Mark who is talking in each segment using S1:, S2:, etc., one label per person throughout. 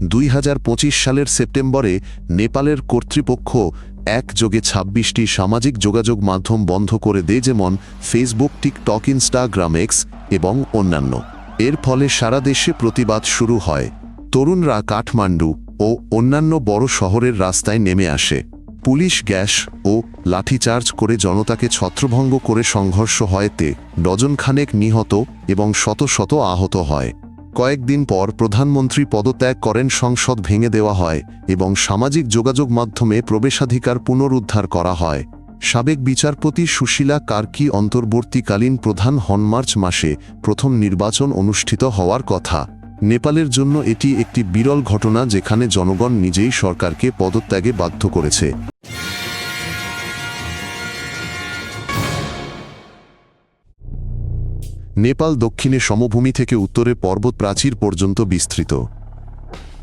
S1: 2025 সালের সেপ্টেম্বরে নেপালের কর্তৃপক্ষ একযোগে 26টি সামাজিক যোগাযোগ মাধ্যম বন্ধ করে দেয়, যেমন ফেসবুক, টিকটক, ইনস্টাগ্রাম, এক্স এবং অন্যান্য। এর ফলে সারা দেশে প্রতিবাদ শুরু হয়। তরুণরা কাঠমান্ডু ও অন্যান্য বড় শহরের রাস্তায় নেমে আসে। পুলিশ গ্যাস ও লাঠিচার্জ করে জনতাকে ছত্রভঙ্গ করে সংঘর্ষ হয়তে ডজনখানেক নিহত এবং শত শত আহত হয়। কয়েকদিন পর প্রধানমন্ত্রী পদত্যাগ করেন, সংসদ ভেঙে দেওয়া হয় এবং সামাজিক যোগাযোগ মাধ্যমে প্রবেশাধিকার পুনরুদ্ধার করা হয়। সাবেক বিচারপতি সুশীলা কার্কি অন্তর্বর্তীকালীন প্রধান হন। মার্চ মাসে প্রথম নির্বাচন অনুষ্ঠিত হওয়ার কথা। নেপালের জন্য এটি একটি বিরল ঘটনা, যেখানে জনগণ নিজেই সরকারকে পদত্যাগে বাধ্য করেছে। নেপাল দক্ষিণে সমভূমি থেকে উত্তরে পর্বত প্রাচীর পর্যন্ত বিস্তৃত।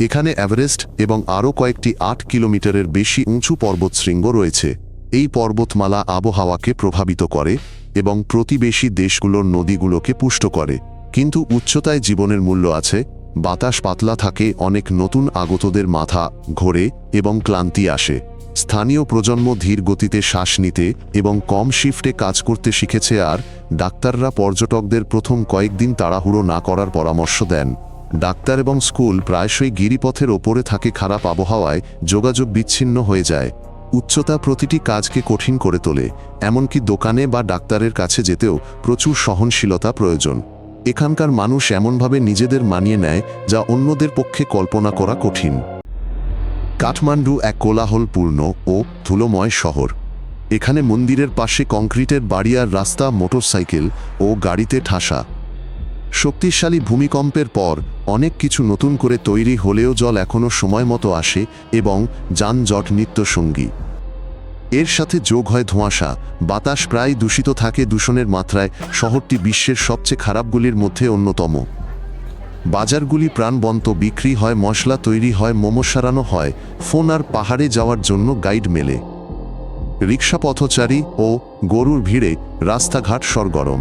S1: এখানে এভারেস্ট এবং আরও কয়েকটি 8 কিলোমিটারের বেশি উঁচু পর্বতশৃঙ্গ রয়েছে। এই পর্বতমালা আবহাওয়াকে প্রভাবিত করে এবং প্রতিবেশী দেশগুলোর নদীগুলোকে পুষ্ট করে। কিন্তু উচ্চতায় জীবনের মূল্য আছে। বাতাস পাতলা থাকে, অনেক নতুন আগতদের মাথা ঘোরে এবং ক্লান্তি আসে। স্থানীয় প্রজন্ম ধীর গতিতে শ্বাস নিতে এবং কম শিফটে কাজ করতে শিখেছে, আর ডাক্তাররা পর্যটকদের প্রথম কয়েকদিন তাড়াহুড়ো না করার পরামর্শ দেন। ডাক্তার এবং স্কুল প্রায়শই গিরিপথের ওপরে থাকে। খারাপ আবহাওয়ায় যোগাযোগ বিচ্ছিন্ন হয়ে যায়। উচ্চতা প্রতিটি কাজকে কঠিন করে তোলে, এমনকি দোকানে বা ডাক্তারের কাছে যেতেও প্রচুর সহনশীলতা প্রয়োজন। এখানকার মানুষ এমনভাবে নিজেদের মানিয়ে নেয় যা অন্যদের পক্ষে কল্পনা করা কঠিন। কাঠমান্ডু এক কোলাহলপূর্ণ ও ধুলোময় শহর। এখানে মন্দিরের পাশে কংক্রিটের বাড়ি আর রাস্তা মোটরসাইকেল ও গাড়িতে ঠাসা। শক্তিশালী ভূমিকম্পের পর অনেক কিছু নতুন করে তৈরি হলেও জল এখনও সময় মতো আসে এবং যানজট নিত্যসঙ্গী। এর সাথে যোগ হয় ধোঁয়াশা। বাতাস প্রায় দূষিত থাকে। দূষণের মাত্রায় শহরটি বিশ্বের সবচেয়ে খারাপগুলির মধ্যে অন্যতম। বাজারগুলি প্রাণবন্ত, বিক্রি হয়, মশলা তৈরি হয়, মোমো সারানো হয়। ফোন আর পাহাড়ে যাওয়ার জন্য গাইড মেলে। রিক্সা পথচারী ও গরুর ভিড়ে রাস্তাঘাট সরগরম।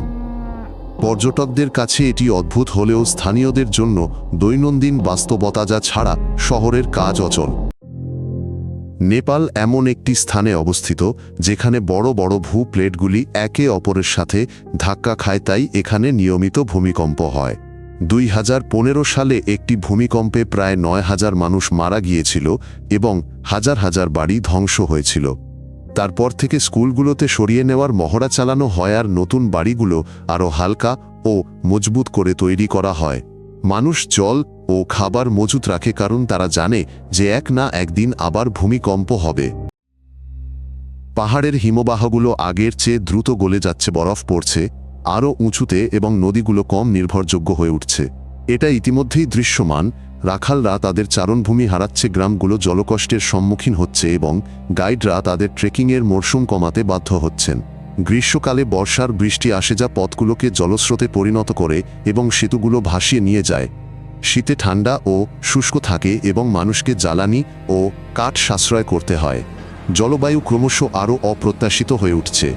S1: পর্যটকদের কাছে এটি অদ্ভুত হলেও স্থানীয়দের জন্য দৈনন্দিন বাস্তবতা, যা ছাড়া শহরের কাজ অচল। নেপাল এমন একটি স্থানে অবস্থিত যেখানে বড় বড় ভূপ্লেটগুলি একে অপরের সাথে ধাক্কা খায়, তাই এখানে নিয়মিত ভূমিকম্প হয়। 2015 সালে একটি ভূমিকম্পে প্রায় 9000 মানুষ মারা গিয়েছিল এবং হাজার হাজার বাড়ি ধ্বংস হয়েছিল। তারপর থেকে স্কুলগুলোতে সরিয়ে নেওয়ার মহড়া চালানো হয়, আর নতুন বাড়িগুলো আরও হালকা ও মজবুত করে তৈরি করা হয়। মানুষ জল ও খাবার মজুত রাখে, কারণ তারা জানে যে এক না একদিন আবার ভূমিকম্প হবে। পাহাড়ের হিমবাহগুলো আগের চেয়ে দ্রুত গলে যাচ্ছে, বরফ পড়ছে আরও উঁচুতে এবং নদীগুলো কম নির্ভরযোগ্য হয়ে উঠছে। এটা ইতিমধ্যেই দৃশ্যমান। রাখালরা তাদের চারণভূমি হারাচ্ছে, গ্রামগুলো জলকষ্টের সম্মুখীন হচ্ছে এবং গাইডরা তাদের ট্রেকিংয়ের মরশুম কমাতে বাধ্য হচ্ছেন। গ্রীষ্মকালে বর্ষার বৃষ্টি আসে, যা পথগুলোকে জলস্রোতে পরিণত করে এবং সেতুগুলো ভাসিয়ে নিয়ে যায়। শীতে ঠান্ডা ও শুষ্ক থাকে এবং মানুষকে জ্বালানি ও কাঠ সাশ্রয় করতে হয়। জলবায়ু ক্রমশ আরও অপ্রত্যাশিত হয়ে উঠছে।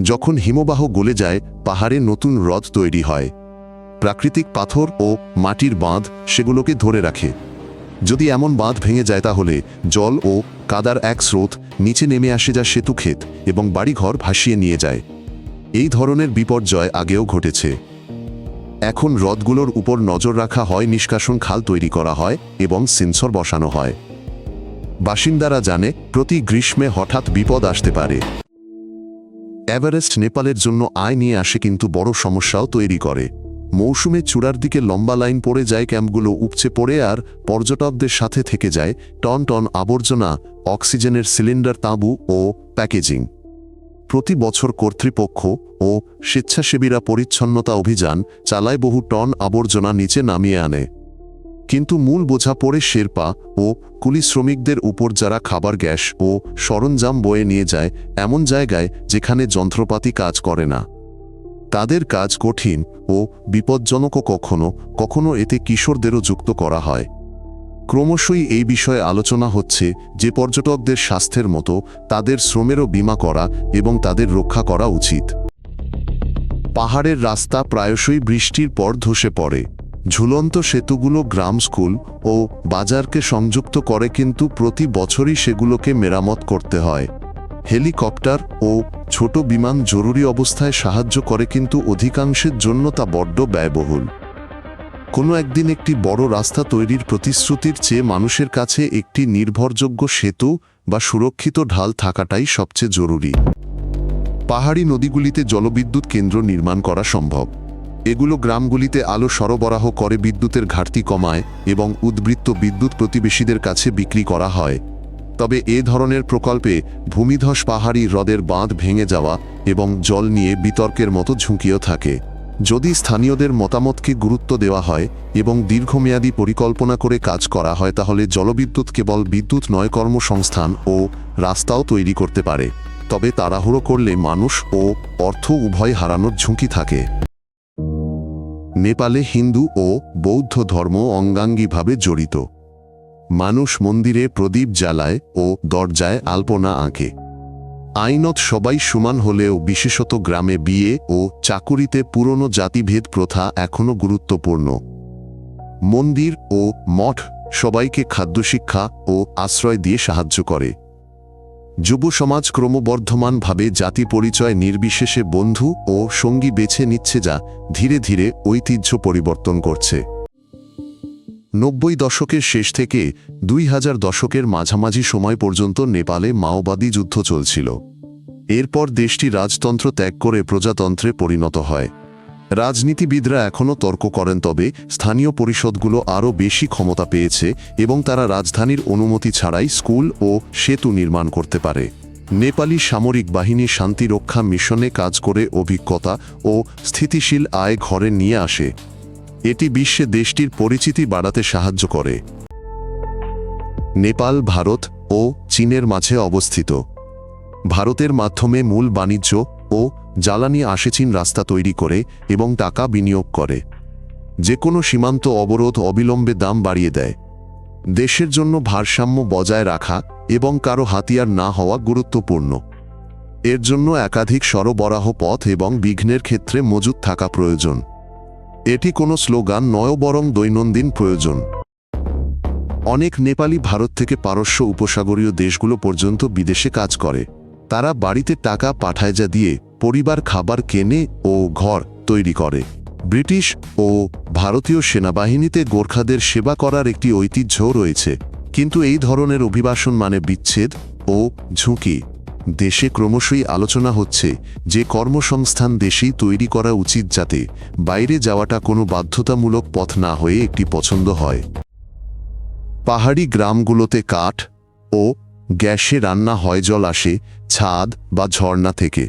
S1: যখন হিমবাহ গলে যায়, পাহাড়ে নতুন হ্রদ তৈরি হয়। প্রাকৃতিক পাথর ও মাটির বাঁধ সেগুলোকে ধরে রাখে। যদি এমন বাঁধ ভেঙে যায়, তাহলে জল ও কাদার এক স্রোত নিচে নেমে আসে, যা সেতুক্ষেত এবং বাড়িঘর ভাসিয়ে নিয়ে যায়। এই ধরনের বিপর্যয় আগেও ঘটেছে। এখন হ্রদগুলোর উপর নজর রাখা হয়, নিষ্কাশন খাল তৈরি করা হয় এবং সেন্সর বসানো হয়। বাসিন্দারা জানে প্রতি গ্রীষ্মে হঠাৎ বিপদ আসতে পারে। এভারেস্ট নেপালের জন্য আয় নিয়ে আসে, কিন্তু বড় সমস্যাও তৈরি করে। মৌসুমে চূড়ার দিকে লম্বা লাইন পড়ে যায়, ক্যাম্পগুলো উপচে পড়ে আর পর্যটকদের সাথে থেকে যায় টন টন আবর্জনা, অক্সিজেনের সিলিন্ডার, তাঁবু ও প্যাকেজিং। প্রতি বছর কর্তৃপক্ষ ও স্বেচ্ছাসেবীরা পরিচ্ছন্নতা অভিযান চালায়, বহু টন আবর্জনা নিচে নামিয়ে আনে। কিন্তু মূল বোঝা পড়ে শেরপা ও কুলি শ্রমিকদের উপর, যারা খাবার, গ্যাস ও সরঞ্জাম বয়ে নিয়ে যায় এমন জায়গায় যেখানে যন্ত্রপাতি কাজ করে না। তাদের কাজ কঠিন ও বিপজ্জনক, কখনো কখনো এতে কিশোরদেরও যুক্ত করা হয়। ক্রমশই এই বিষয়ে আলোচনা হচ্ছে যে পর্যটকদের স্বাস্থ্যের মতো তাদের শ্রমেরও বীমা করা এবং তাদের রক্ষা করা উচিত। পাহাড়ের রাস্তা প্রায়শই বৃষ্টির পর ধসে পড়ে। ঝুলন্ত সেতুগুলো গ্রাম, স্কুল ও বাজারকে সংযুক্ত করে, কিন্তু প্রতি বছরই সেগুলোকে মেরামত করতে হয়। হেলিকপ্টার ও ছোট বিমান জরুরি অবস্থায় সাহায্য করে, কিন্তু অধিকাংশের জন্য তা বড্ড ব্যয়বহুল। কোনো একদিন একটি বড় রাস্তা তৈরির প্রতিশ্রুতির চেয়ে মানুষের কাছে একটি নির্ভরযোগ্য সেতু বা সুরক্ষিত ঢাল থাকাটাই সবচেয়ে জরুরি। পাহাড়ি নদীগুলিতে জলবিদ্যুৎ কেন্দ্র নির্মাণ করা সম্ভব। এগুলো গ্রামগুলিতে আলো সরবরাহ করে, বিদ্যুতের ঘাটতি কমায় এবং উদ্বৃত্ত বিদ্যুৎ প্রতিবেশীদের কাছে বিক্রি করা হয়। তবে এ ধরনের প্রকল্পে ভূমিধস, পাহাড়ি হ্রদের বাঁধ ভেঙে যাওয়া এবং জল নিয়ে বিতর্কের মতো ঝুঁকিও থাকে। যদি স্থানীয়দের মতামতকে গুরুত্ব দেওয়া হয় এবং দীর্ঘমেয়াদী পরিকল্পনা করে কাজ করা হয়, তাহলে জলবিদ্যুৎ কেবল বিদ্যুৎ নয়, কর্মসংস্থান ও রাস্তাও তৈরি করতে পারে। তবে তাড়াহুড়ো করলে মানুষ ও অর্থ উভয় হারানোর ঝুঁকি থাকে। নেপালে হিন্দু ও বৌদ্ধ ধর্ম অঙ্গাঙ্গিভাবে জড়িত। মানুষ মন্দিরে প্রদীপ জ্বালায় ও দরজায় আলপনা আঁকে। আইনত সবাই সমান হলেও বিশেষত গ্রামে বিয়ে ও চাকুরিতে পুরনো জাতিভেদ প্রথা এখনও গুরুত্বপূর্ণ। মন্দির ও মঠ সবাইকে খাদ্যশিক্ষা ও আশ্রয় দিয়ে সাহায্য করে। যুব সমাজ ক্রমবর্ধমানভাবে জাতি পরিচয় নির্বিশেষে বন্ধু ও সঙ্গী বেছে নিচ্ছে, যা ধীরে ধীরে ঐতিহ্য পরিবর্তন করছে। 90 দশকের শেষ থেকে 2000 দশকের মাঝামাঝি সময় পর্যন্ত নেপালে মাওবাদী যুদ্ধ চলছিল। এরপর দেশটি রাজতন্ত্র ত্যাগ করে প্রজাতন্ত্রে পরিণত হয়। রাজনীতিবিদরা এখনও তর্ক করেন, তবে স্থানীয় পরিষদগুলো আরও বেশি ক্ষমতা পেয়েছে এবং তারা রাজধানীর অনুমতি ছাড়াই স্কুল ও সেতু নির্মাণ করতে পারে। নেপালি সামরিক বাহিনী শান্তিরক্ষা মিশনে কাজ করে অভিজ্ঞতা ও স্থিতিশীল আয় ঘরে নিয়ে আসে। এটি বিশ্বে দেশটির পরিচিতি বাড়াতে সাহায্য করে। নেপাল ভারত ও চীনের মাঝে অবস্থিত। ভারতের মাধ্যমে মূল বাণিজ্য ও জ্বালানি আসে, চীন রাস্তা তৈরি করে এবং টাকা বিনিয়োগ করে। যে কোনো সীমান্ত অবরোধ অবিলম্বে দাম বাড়িয়ে দেয়। দেশের জন্য ভারসাম্য বজায় রাখা এবং কারো হাতিয়ার না হওয়া গুরুত্বপূর্ণ। এর জন্য একাধিক সরবরাহ পথ এবং বিঘ্নের ক্ষেত্রে মজুত থাকা প্রয়োজন। এটি কোনো স্লোগান নয়, বরং দৈনন্দিন প্রয়োজন। অনেক নেপালি ভারত থেকে পারস্য উপসাগরীয় দেশগুলো পর্যন্ত বিদেশে কাজ করে। তারা বাড়িতে টাকা পাঠায়, যা দিয়ে পরিবার খাবার কেনে ও ঘর তৈরি করে। ব্রিটিশ ও ভারতীয় সেনাবাহিনীতে গোর্খাদের সেবা করার একটি ঐতিহ্যও রয়েছে, কিন্তু এই ধরনের অভিবাসন মানে বিচ্ছেদ ও ঝুঁকি। দেশে ক্রমশই আলোচনা হচ্ছে যে কর্মসংস্থান দেশেই তৈরি করা উচিত, যাতে বাইরে যাওয়াটা কোনো বাধ্যতামূলক পথ না হয়ে একটি পছন্দ হয়। পাহাড়ি গ্রামগুলোতে কাঠ ও গ্যাসে রান্না হয়, জল আসে ছাদ বা ঝর্ণা থেকে।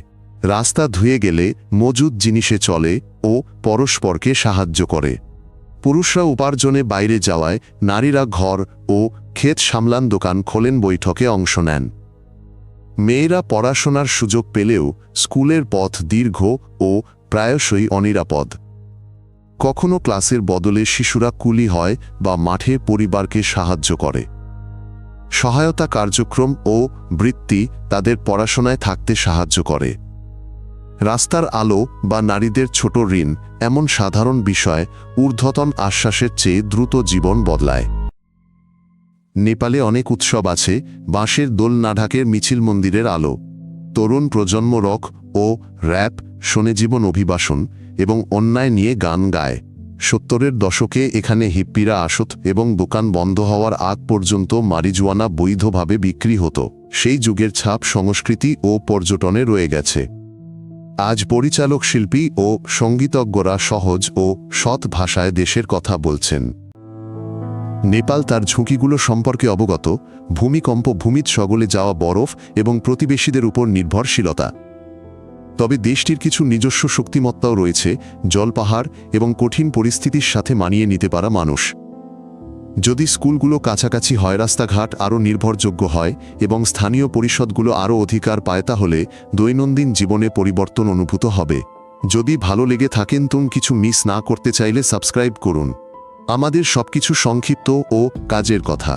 S1: রাস্তা ধুয়ে গেলে মজুদ জিনিসে চলে ও পরস্পরকে সাহায্য করে। পুরুষরা উপার্জনে বাইরে যাওয়ায় নারীরা ঘর ও ক্ষেত সামলান, দোকান খোলেন, বৈঠকে অংশ নেন। মেয়েরা পড়াশোনার সুযোগ পেলেও স্কুলের পথ দীর্ঘ ও প্রায়শই অনিরাপদ। কখনো ক্লাসের বদলে শিশুরা কুলি হয় বা মাঠে পরিবারকে সাহায্য করে। সহায়তা কার্যক্রম ও বৃত্তি তাদের পড়াশোনায় থাকতে সাহায্য করে। রাস্তার আলো বা নারীদের ছোট ঋণ এমন সাধারণ বিষয় ঊর্ধ্বতন আশ্বাসের চেয়ে দ্রুত জীবন বদলায়। নেপালে অনেক উৎসব আছে। বাঁশের দোলনা, ঢাকের মিছিল, মন্দিরের আলো। তরুণ প্রজন্ম রক ও র্যাপ শোনে, জীবন অভিবাসন এবং অন্যায় নিয়ে গান গায়। 70-এর দশকে এখানে হিপ্পিরা আসত এবং দোকান বন্ধ হওয়ার আগ পর্যন্ত মারিজুয়ানা বৈধভাবে বিক্রি হতো। সেই যুগের ছাপ সংস্কৃতি ও পর্যটনে রয়ে গেছে। আজ পরিচালক, শিল্পী ও সঙ্গীতজ্ঞরা সহজ ও সৎ ভাষায় দেশের কথা বলছেন। নেপাল তার ঝুঁকিগুলো সম্পর্কে অবগত: ভূমিকম্প, ভূমিধ্বসে যাওয়া বরফ এবং প্রতিবেশীদের উপর নির্ভরশীলতা। তবে দেশটির কিছু নিজস্ব শক্তিমত্তাও রয়েছে: জল, পাহাড় এবং কঠিন পরিস্থিতির সাথে মানিয়ে নিতে পারা মানুষ। যদি স্কুলগুলো কাছাকাছি হয়, রাস্তাঘাট আরও নির্ভরযোগ্য হয় এবং স্থানীয় পরিষদগুলো আরও অধিকার পায়, তাহলে দৈনন্দিন জীবনে পরিবর্তন অনুভূত হবে। যদি ভালো লেগে থাকেন, কিছু মিস না করতে চাইলে সাবস্ক্রাইব করুন। আমাদের সবকিছু সংক্ষিপ্ত ও কাজের কথা।